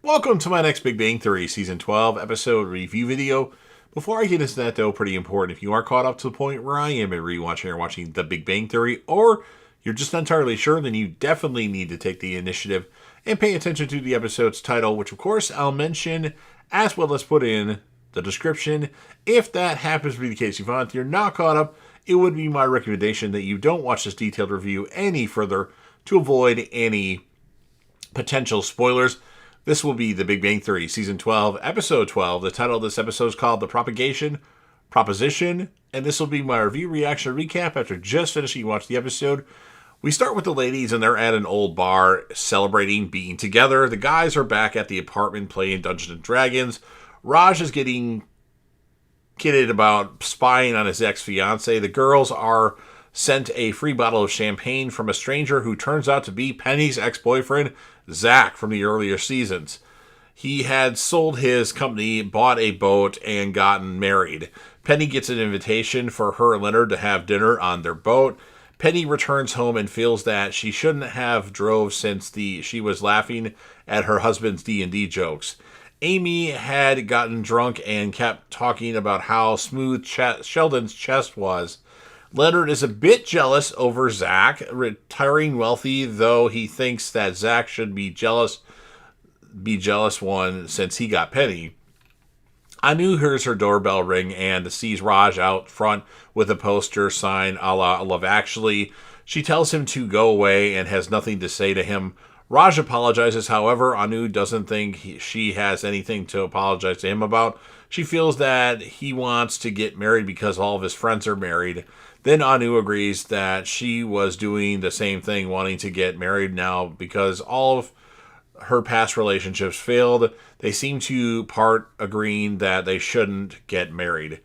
Welcome to my next Big Bang Theory Season 12 episode review video. Before I get into that though, pretty important, if you are caught up to the point where I am in rewatching or watching The Big Bang Theory, or you're just not entirely sure, then you definitely need to take the initiative and pay attention to the episode's title, which of course I'll mention as well as put in the description. If that happens to be the case, if you're not caught up, it would be my recommendation that you don't watch this detailed review any further to avoid any potential spoilers. This will be The Big Bang Theory, Season 12, Episode 12. The title of this episode is called The Propagation, Proposition, and this will be my review, reaction, recap after just finishing watching the episode. We start with the ladies, and they're at an old bar celebrating being together. The guys are back at the apartment playing Dungeons & Dragons. Raj is getting kidded about spying on his ex-fiancée. The girls are sent a free bottle of champagne from a stranger who turns out to be Penny's ex-boyfriend, Zach, from the earlier seasons. He had sold his company, bought a boat, and gotten married. Penny gets an invitation for her and Leonard to have dinner on their boat. Penny returns home and feels that she shouldn't have drove since she was laughing at her husband's D&D jokes. Amy had gotten drunk and kept talking about how smooth Sheldon's chest was. Leonard is a bit jealous over Zach retiring wealthy, though he thinks that Zach should be jealous one since he got Penny. Anu hears her doorbell ring and sees Raj out front with a poster sign a la Love Actually. She tells him to go away and has nothing to say to him. Raj apologizes, however, Anu doesn't think she has anything to apologize to him about. She feels that he wants to get married because all of his friends are married. Then Anu agrees that she was doing the same thing, wanting to get married now because all of her past relationships failed. They seem to part agreeing that they shouldn't get married.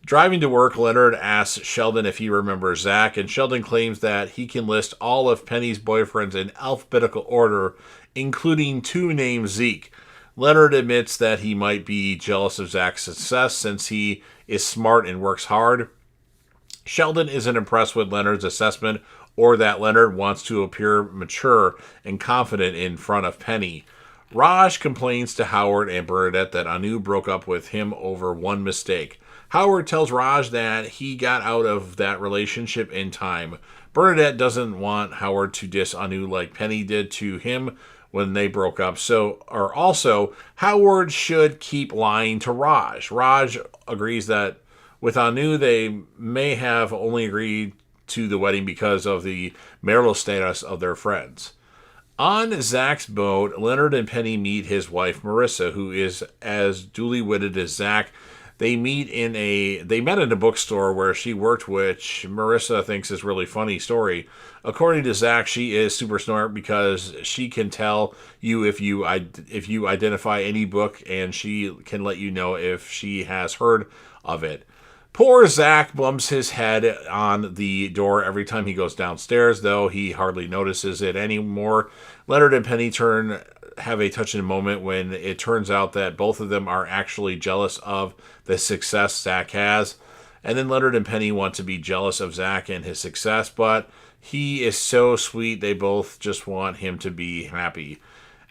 Driving to work, Leonard asks Sheldon if he remembers Zach, and Sheldon claims that he can list all of Penny's boyfriends in alphabetical order, including two named Zeke. Leonard admits that he might be jealous of Zach's success since he is smart and works hard. Sheldon isn't impressed with Leonard's assessment or that Leonard wants to appear mature and confident in front of Penny. Raj complains to Howard and Bernadette that Anu broke up with him over one mistake. Howard tells Raj that he got out of that relationship in time. Bernadette doesn't want Howard to diss Anu like Penny did to him when they broke up. Also, Howard should keep lying to Raj. Raj agrees that with Anu, they may have only agreed to the wedding because of the marital status of their friends. On Zach's boat, Leonard and Penny meet his wife, Marissa, who is as duly witted as Zach. They met in a bookstore where she worked, which Marissa thinks is a really funny story. According to Zach, she is super smart because she can tell you if you identify any book, and she can let you know if she has heard of it. Poor Zach bumps his head on the door every time he goes downstairs, though he hardly notices it anymore. Leonard and Penny have a touching moment when it turns out that both of them are actually jealous of the success Zach has. And then Leonard and Penny want to be jealous of Zach and his success, but he is so sweet, they both just want him to be happy.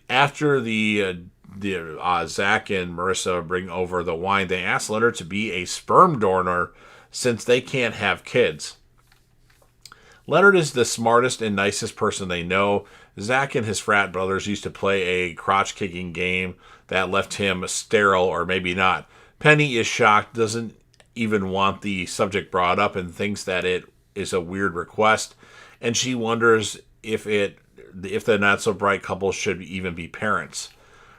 After Zach and Marissa bring over the wine, they ask Leonard to be a sperm donor since they can't have kids. Leonard is the smartest and nicest person they know. Zach and his frat brothers used to play a crotch-kicking game that left him sterile, or maybe not. Penny is shocked, doesn't even want the subject brought up, and thinks that it is a weird request, and she wonders if the not-so-bright couple should even be parents.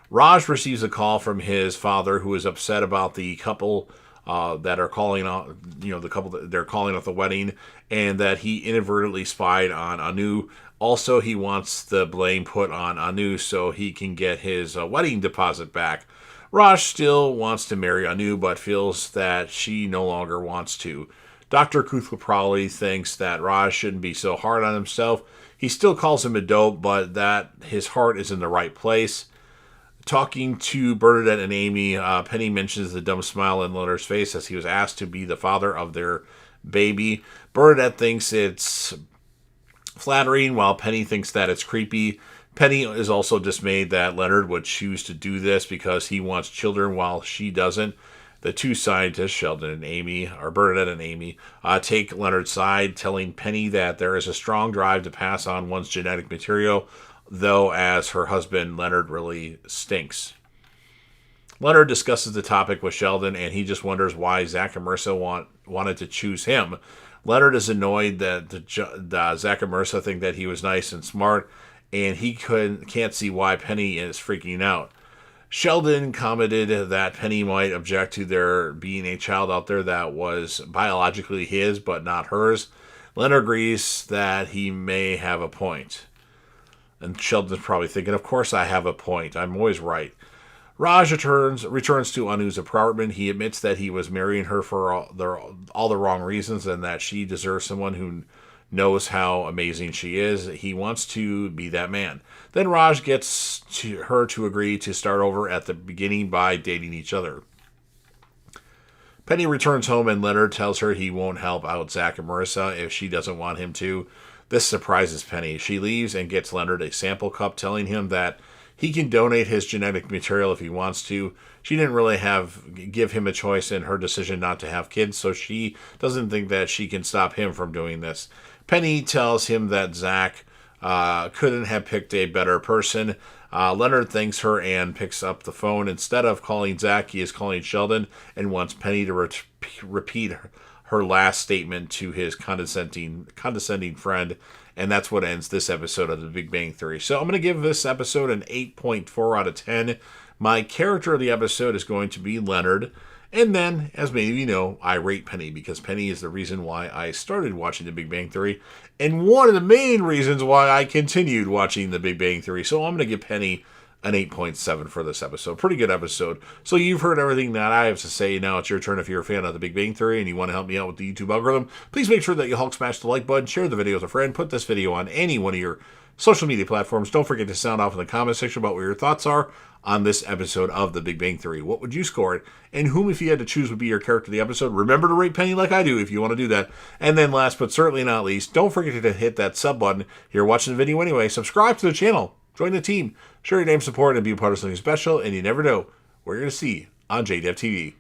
Raj receives a call from his father, who is upset about the couple that are calling off, the couple that they're calling off the wedding, and that he inadvertently spied on Anu. Also, he wants the blame put on Anu so he can get his wedding deposit back. Raj still wants to marry Anu, but feels that she no longer wants to. Dr. Kuthla thinks that Raj shouldn't be so hard on himself. He still calls him a dope, but that his heart is in the right place. Talking to Bernadette and Amy, Penny mentions the dumb smile in Leonard's face as he was asked to be the father of their baby. Bernadette thinks it's flattering, while Penny thinks that it's creepy. Penny is also dismayed that Leonard would choose to do this because he wants children while she doesn't. The two scientists, Sheldon and Amy, or Bernadette and Amy, take Leonard's side, telling Penny that there is a strong drive to pass on one's genetic material, though as her husband, Leonard really stinks. Leonard discusses the topic with Sheldon, and he just wonders why Zach and Marissa wanted to choose him. Leonard is annoyed that Zach and Marissa think that he was nice and smart, and he can't see why Penny is freaking out. Sheldon commented that Penny might object to there being a child out there that was biologically his but not hers. Leonard agrees that he may have a point. And Sheldon's probably thinking, of course I have a point. I'm always right. Raj returns to Anu's apartment. He admits that he was marrying her for all the wrong reasons and that she deserves someone who knows how amazing she is. He wants to be that man. Then Raj gets her to agree to start over at the beginning by dating each other. Penny returns home and Leonard tells her he won't help out Zach and Marissa if she doesn't want him to. This surprises Penny. She leaves and gets Leonard a sample cup, telling him that he can donate his genetic material if he wants to. She didn't really give him a choice in her decision not to have kids, so she doesn't think that she can stop him from doing this. Penny tells him that Zach couldn't have picked a better person. Leonard thanks her and picks up the phone. Instead of calling Zach, he is calling Sheldon and wants Penny to repeat her last statement to his condescending friend. And that's what ends this episode of The Big Bang Theory. So I'm going to give this episode an 8.4 out of 10. My character of the episode is going to be Leonard. And then, as many of you know, I rate Penny because Penny is the reason why I started watching The Big Bang Theory and one of the main reasons why I continued watching The Big Bang Theory. So I'm going to give Penny an 8.7 for this episode. Pretty good episode. So you've heard everything that I have to say. Now it's your turn. If you're a fan of The Big Bang Theory and you want to help me out with the YouTube algorithm, please make sure that you Hulk smash the like button, share the video with a friend, put this video on any one of your social media platforms. Don't forget to sound off in the comment section about what your thoughts are on this episode of The Big Bang Theory. What would you score it? And whom, if you had to choose, would be your character of the episode? Remember to rate Penny like I do if you want to do that. And then last but certainly not least, don't forget to hit that sub button. If you're watching the video anyway, subscribe to the channel. Join the team. Share your name, support, and be a part of something special. And you never know what you're going to see on JDEV TV.